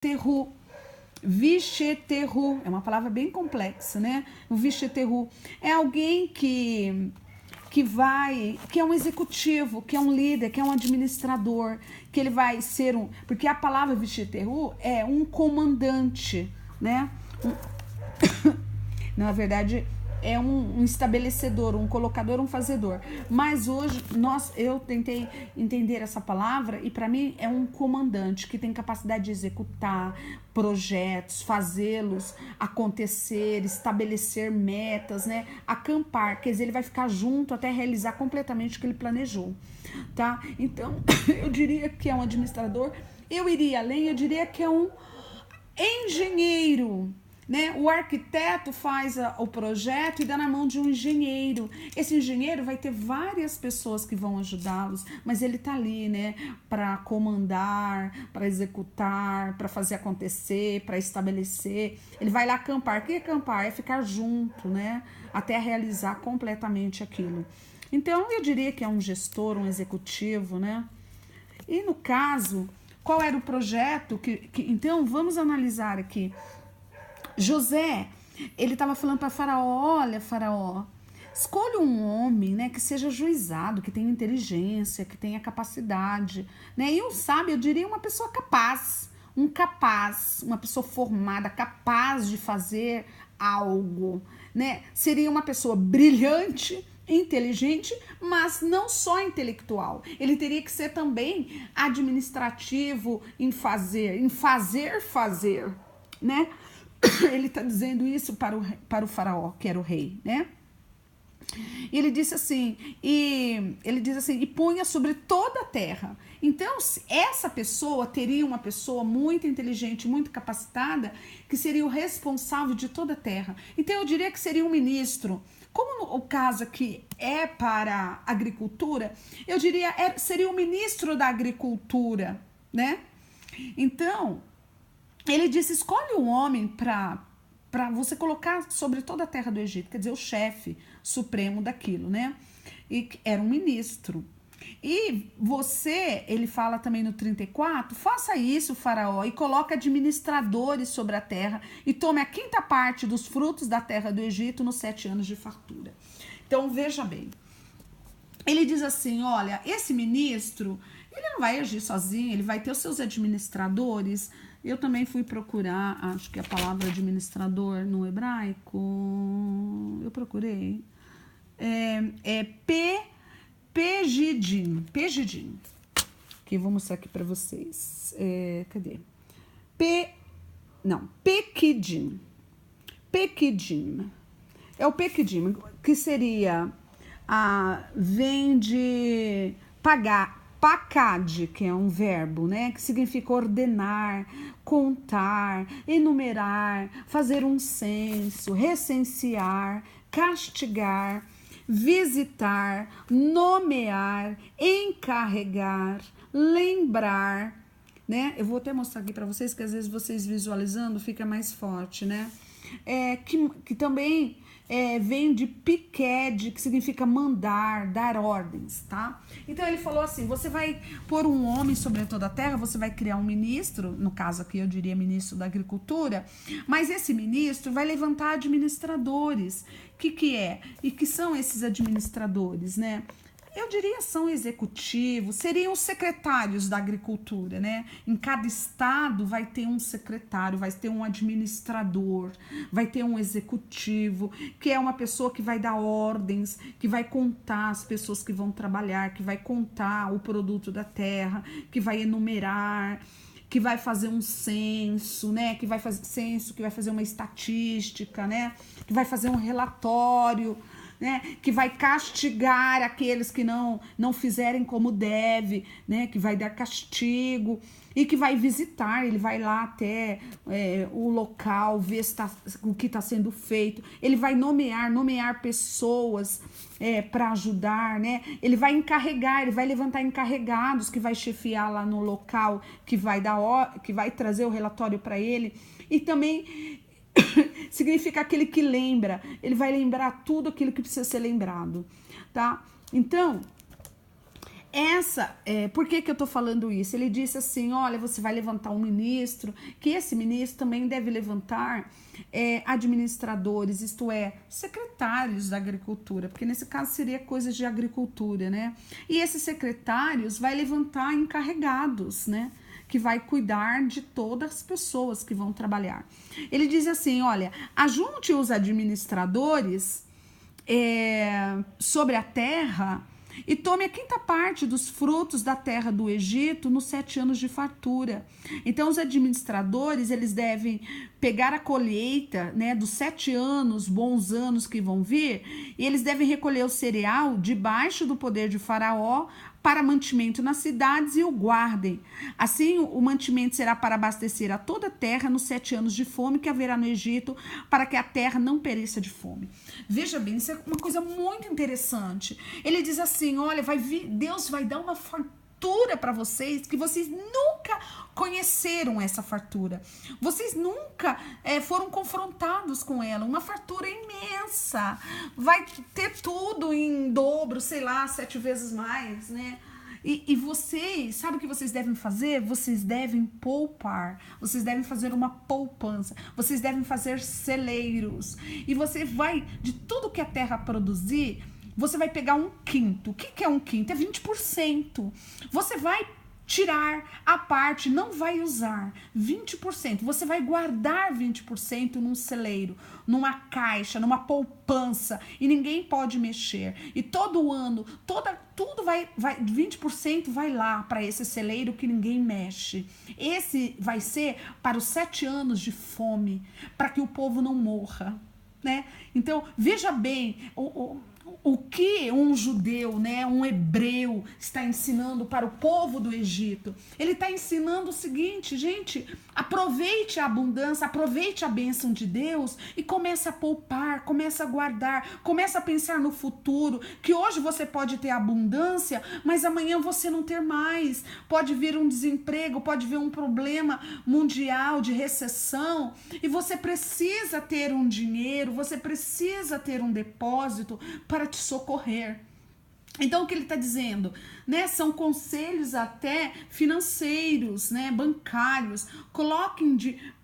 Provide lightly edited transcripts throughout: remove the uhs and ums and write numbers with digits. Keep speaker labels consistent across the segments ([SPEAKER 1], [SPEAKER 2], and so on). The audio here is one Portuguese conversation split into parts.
[SPEAKER 1] Vicheterru. Vicheterru é uma palavra bem complexa, né? O Vicheterru é alguém que é um executivo, que é um líder, que é um administrador, que ele vai ser porque a palavra Vicheterru é um comandante, né? Na verdade, é um estabelecedor, um colocador, um fazedor. Mas hoje eu tentei entender essa palavra e para mim é um comandante que tem capacidade de executar projetos, fazê-los acontecer, estabelecer metas, né? Acampar, quer dizer, ele vai ficar junto até realizar completamente o que ele planejou, tá? Então, eu diria que é um administrador. Eu iria além, eu diria que é um engenheiro, né? O arquiteto faz o projeto e dá na mão de um engenheiro. Esse engenheiro vai ter várias pessoas que vão ajudá-los, mas ele tá ali, né? Para comandar, para executar, para fazer acontecer, para estabelecer. Ele vai lá acampar. O que é acampar? É ficar junto, né? Até realizar completamente aquilo. Então, eu diria que é um gestor, um executivo, né? E no caso, qual era o projeto? Então, vamos analisar aqui. José, ele estava falando para Faraó, olha, Faraó, escolha um homem, né, que seja ajuizado, que tenha inteligência, que tenha capacidade, né, e um sábio, eu diria uma pessoa capaz, uma pessoa formada, capaz de fazer algo, né, seria uma pessoa brilhante, inteligente, mas não só intelectual. Ele teria que ser também administrativo em fazer, né? Ele está dizendo isso para o faraó, que era o rei, né? E ele disse assim, e ponha sobre toda a terra. Então, essa pessoa teria uma pessoa muito inteligente, muito capacitada, que seria o responsável de toda a terra. Então, eu diria que seria um ministro. Como o caso aqui é para agricultura, eu diria seria o ministro da agricultura, né? Então, ele disse, escolhe um homem para você colocar sobre toda a terra do Egito, quer dizer, o chefe supremo daquilo, né? E era um ministro. E você, ele fala também no 34, faça isso, faraó, e coloque administradores sobre a terra e tome a 5ª parte dos frutos da terra do Egito nos 7 anos de fartura. Então, veja bem, ele diz assim, olha, esse ministro, ele não vai agir sozinho, ele vai ter os seus administradores. Eu também fui procurar, acho que a palavra administrador no hebraico, eu procurei, Pegidim, que eu vou mostrar aqui para vocês, cadê? Pequidim, é o Pequidim, que seria, vem de pagar, Pacad, que é um verbo, né, que significa ordenar, contar, enumerar, fazer um censo, recensear, castigar, visitar, nomear, encarregar, lembrar, né? Eu vou até mostrar aqui para vocês, que às vezes vocês visualizando fica mais forte, né? Que também vem de piqued, que significa mandar, dar ordens, tá? Então ele falou assim, você vai pôr um homem sobre toda a terra, você vai criar um ministro, no caso aqui eu diria ministro da agricultura, mas esse ministro vai levantar administradores. Que é? E que são esses administradores, né? Eu diria são executivos, seriam os secretários da agricultura, né? Em cada estado vai ter um secretário, vai ter um administrador, vai ter um executivo, que é uma pessoa que vai dar ordens, que vai contar as pessoas que vão trabalhar, que vai contar o produto da terra, que vai enumerar, que vai fazer um censo, né? Que vai fazer censo, que vai fazer uma estatística, né? Que vai fazer um relatório, né, que vai castigar aqueles que não fizerem como deve, né, que vai dar castigo, e que vai visitar, ele vai lá até o local, ver o que está sendo feito, ele vai nomear pessoas para ajudar, né, ele vai encarregar, ele vai levantar encarregados que vai chefiar lá no local, que vai trazer o relatório para ele, e também significa aquele que lembra, ele vai lembrar tudo aquilo que precisa ser lembrado, tá? Então, Por que eu tô falando isso? Ele disse assim, olha, você vai levantar um ministro, que esse ministro também deve levantar administradores, isto é, secretários da agricultura, porque nesse caso seria coisas de agricultura, né? E esses secretários vai levantar encarregados, né? Que vai cuidar de todas as pessoas que vão trabalhar. Ele diz assim, olha, ajunte os administradores sobre a terra e tome a quinta parte dos frutos da terra do Egito nos 7 anos de fartura. Então, os administradores, eles devem pegar a colheita, né, dos 7 anos, bons anos que vão vir, e eles devem recolher o cereal debaixo do poder de Faraó para mantimento nas cidades e o guardem. Assim, o mantimento será para abastecer a toda a terra nos 7 anos de fome que haverá no Egito, para que a terra não pereça de fome. Veja bem, isso é uma coisa muito interessante. Ele diz assim, olha, Deus vai dar uma fartura para vocês, que vocês nunca conheceram essa fartura. Vocês nunca foram confrontados com ela. Uma fartura imensa. Vai ter tudo em dobro, sei lá, 7 vezes mais, né? E vocês, sabe o que vocês devem fazer? Vocês devem poupar, vocês devem fazer uma poupança, vocês devem fazer celeiros. E você vai, de tudo que a terra produzir, você vai pegar 1/5. O que é 1/5? É 20%. Você vai tirar a parte, não vai usar 20%. Você vai guardar 20% num celeiro, numa caixa, numa poupança, e ninguém pode mexer. E todo ano, tudo vai 20% vai lá para esse celeiro que ninguém mexe. Esse vai ser para os 7 anos de fome, para que o povo não morra, né? Então, veja bem, o que um judeu, né, um hebreu está ensinando para o povo do Egito? Ele está ensinando o seguinte, gente, aproveite a abundância, aproveite a bênção de Deus e comece a poupar, comece a guardar, comece a pensar no futuro, que hoje você pode ter abundância, mas amanhã você não ter mais. Pode vir um desemprego, pode vir um problema mundial de recessão e você precisa ter um dinheiro, você precisa ter um depósito para te socorrer. Então, o que ele está dizendo, né? São conselhos até financeiros, né? Bancários.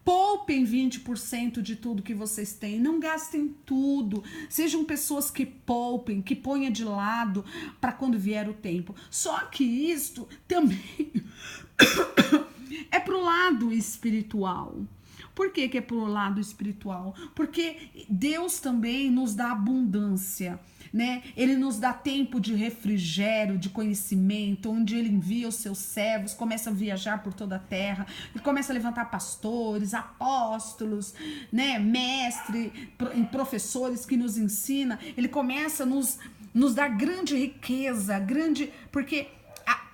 [SPEAKER 1] Poupem 20% de tudo que vocês têm. Não gastem tudo. Sejam pessoas que poupem, que ponham de lado para quando vier o tempo. Só que isto também é pro lado espiritual. Por que é pro lado espiritual? Porque Deus também nos dá abundância, né? Ele nos dá tempo de refrigério, de conhecimento, onde ele envia os seus servos, começa a viajar por toda a terra, ele começa a levantar pastores, apóstolos, né? Mestres, professores que nos ensina, ele começa a nos dar grande riqueza, porque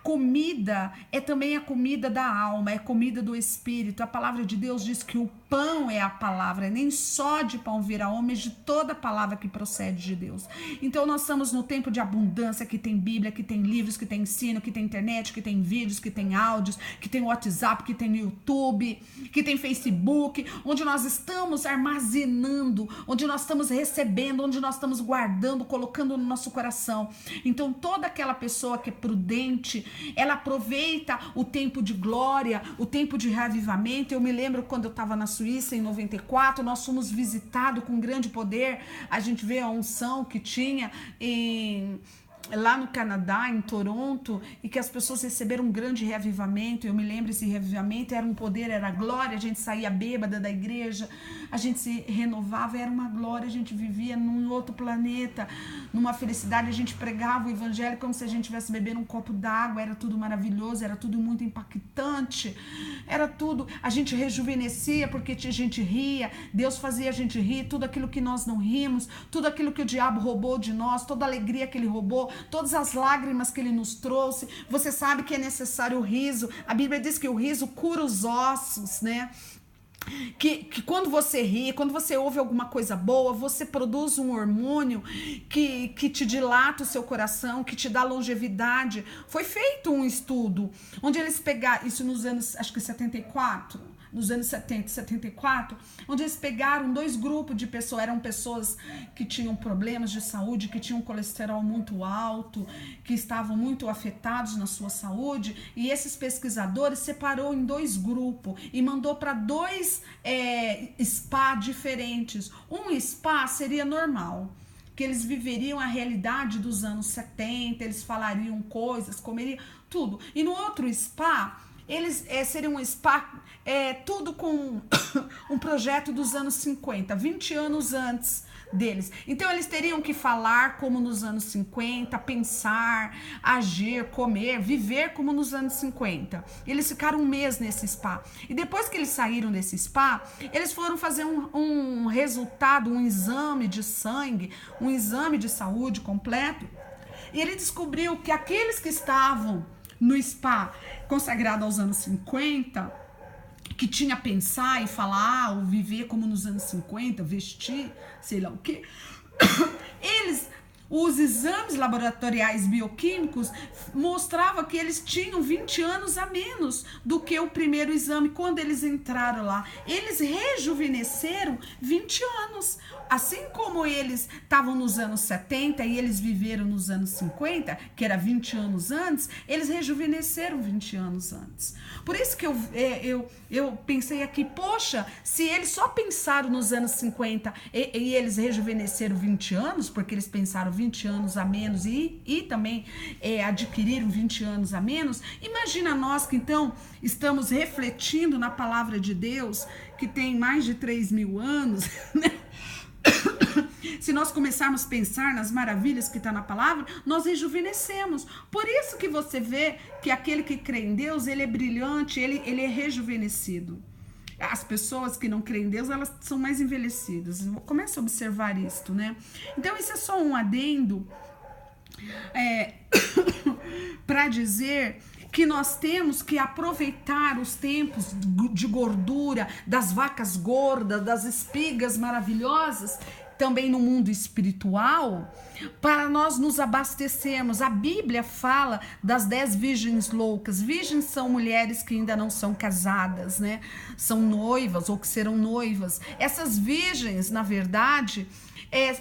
[SPEAKER 1] comida é também a comida da alma, é comida do espírito. A palavra de Deus diz que o pão é a palavra, nem só de pão virá homem, mas de toda palavra que procede de Deus. Então nós estamos no tempo de abundância, que tem Bíblia, que tem livros, que tem ensino, que tem internet, que tem vídeos, que tem áudios, que tem WhatsApp, que tem YouTube, que tem Facebook, onde nós estamos armazenando, onde nós estamos recebendo, onde nós estamos guardando, colocando no nosso coração. Então toda aquela pessoa que é prudente, ela aproveita o tempo de glória, o tempo de reavivamento. Eu me lembro quando eu estava na Suíça em 94, nós fomos visitados com grande poder. A gente vê a unção que tinha lá no Canadá, em Toronto, e que as pessoas receberam um grande reavivamento. Eu me lembro, esse reavivamento era um poder, era glória. A gente saía bêbada da igreja, a gente se renovava, era uma glória. A gente vivia num outro planeta, numa felicidade. A gente pregava o evangelho como se a gente estivesse bebendo um copo d'água. Era tudo maravilhoso, era tudo muito impactante, era tudo. A gente rejuvenescia porque a gente ria, Deus fazia a gente rir. Tudo aquilo que nós não rimos, tudo aquilo que o diabo roubou de nós, toda a alegria que ele roubou, todas as lágrimas que ele nos trouxe. Você sabe que é necessário o riso. A Bíblia diz que o riso cura os ossos, né? Que quando você ri, quando você ouve alguma coisa boa, você produz um hormônio que te dilata o seu coração, que te dá longevidade. Foi feito um estudo onde eles pegaram, isso nos anos, acho que 74, nos anos 70 e 74, onde eles pegaram dois grupos de pessoas, eram pessoas que tinham problemas de saúde, que tinham colesterol muito alto, que estavam muito afetados na sua saúde, e esses pesquisadores separou em dois grupos e mandou para dois spa diferentes. Um spa seria normal, que eles viveriam a realidade dos anos 70, eles falariam coisas, comeriam tudo. E no outro spa, eles seriam um spa tudo com um projeto dos anos 50, 20 anos antes deles. Então eles teriam que falar como nos anos 50, pensar, agir, comer, viver como nos anos 50. Eles ficaram um mês nesse spa. E depois que eles saíram desse spa, eles foram fazer um resultado, um exame de sangue, um exame de saúde completo. E ele descobriu que aqueles que estavam no spa consagrado aos anos 50, que tinha pensar e falar, ou viver como nos anos 50, vestir, sei lá o quê, os exames laboratoriais bioquímicos mostravam que eles tinham 20 anos a menos do que o primeiro exame quando eles entraram lá. Eles rejuvenesceram 20 anos. Assim como eles estavam nos anos 70 e eles viveram nos anos 50, que era 20 anos antes, eles rejuvenesceram 20 anos antes. Por isso que eu pensei aqui, poxa, se eles só pensaram nos anos 50 e eles rejuvenesceram 20 anos, porque eles pensaram 20 anos a menos e também adquiriram 20 anos a menos, imagina nós que então estamos refletindo na palavra de Deus, que tem mais de 3.000 anos, né? Se nós começarmos a pensar nas maravilhas que está na palavra, nós rejuvenescemos. Por isso que você vê que aquele que crê em Deus, ele é brilhante, ele é rejuvenescido. As pessoas que não creem em Deus, elas são mais envelhecidas. Começa a observar isto, né? Então, isso é só um adendo para dizer que nós temos que aproveitar os tempos de gordura, das vacas gordas, das espigas maravilhosas, também no mundo espiritual, para nós nos abastecermos. A Bíblia fala das 10 virgens loucas. Virgens são mulheres que ainda não são casadas, né? São noivas ou que serão noivas. Essas virgens, na verdade,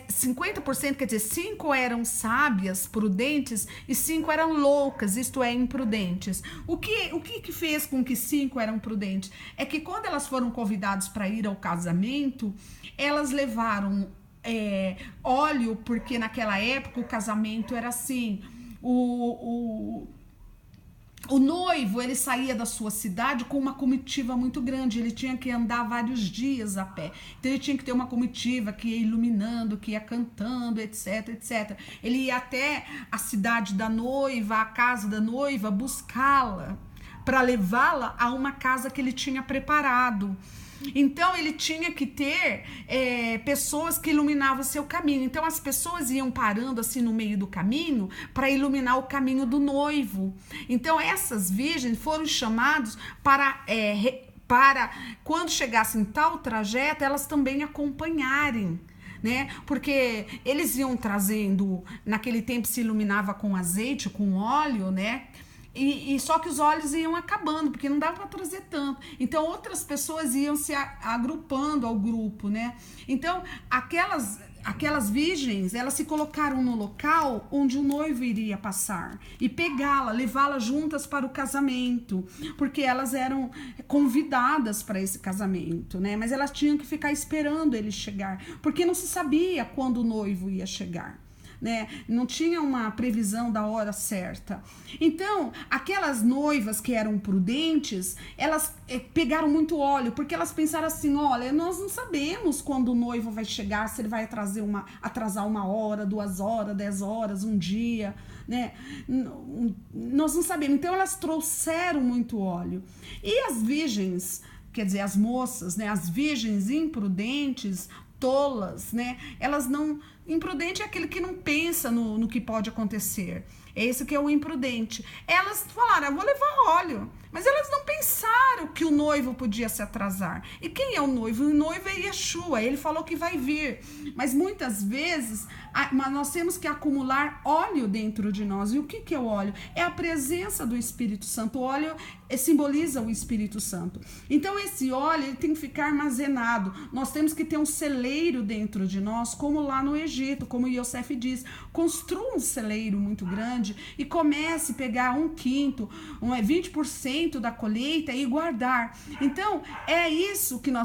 [SPEAKER 1] 50%, quer dizer, 5 eram sábias, prudentes, e 5 eram loucas, isto é, imprudentes. O que fez com que 5 eram prudentes? É que quando elas foram convidadas para ir ao casamento, elas levaram óleo, porque naquela época o casamento era assim, o noivo, ele saía da sua cidade com uma comitiva muito grande, ele tinha que andar vários dias a pé, então ele tinha que ter uma comitiva que ia iluminando, que ia cantando, etc, etc. Ele ia até a cidade da noiva, a casa da noiva, buscá-la, para levá-la a uma casa que ele tinha preparado. Então ele tinha que ter pessoas que iluminavam seu caminho. Então as pessoas iam parando assim no meio do caminho para iluminar o caminho do noivo. Então essas virgens foram chamadas para quando chegassem tal trajeto, elas também acompanharem, né? Porque eles iam trazendo, naquele tempo se iluminava com azeite, com óleo, né? E só que os óleos iam acabando, porque não dava para trazer tanto. Então outras pessoas iam se agrupando ao grupo, né? Então aquelas virgens, elas se colocaram no local onde o noivo iria passar e pegá-la, levá-la juntas para o casamento, porque elas eram convidadas para esse casamento, né? Mas elas tinham que ficar esperando ele chegar, porque não se sabia quando o noivo ia chegar, né? Não tinha uma previsão da hora certa. Então, aquelas noivas que eram prudentes, elas pegaram muito óleo, porque elas pensaram assim, olha, nós não sabemos quando o noivo vai chegar, se ele vai atrasar 1 hora, 2 horas, 10 horas, um dia, né? Nós não sabemos. Então, elas trouxeram muito óleo. E as virgens, quer dizer, as moças, né? As virgens imprudentes, tolas, né? Elas não Imprudente é aquele que não pensa no que pode acontecer. Esse que é o imprudente. Elas falaram, eu vou levar óleo. Mas elas não pensaram que o noivo podia se atrasar. E quem é o noivo? O noivo é Yeshua. Ele falou que vai vir. Mas muitas vezes nós temos que acumular óleo dentro de nós. E o que é o óleo? É a presença do Espírito Santo. O óleo simboliza o Espírito Santo. Então esse óleo ele tem que ficar armazenado. Nós temos que ter um celeiro dentro de nós, como lá no Egito, como Yosef diz. Construa um celeiro muito grande e comece a pegar 1/5, 20% da colheita e guardar. Então, é isso que nós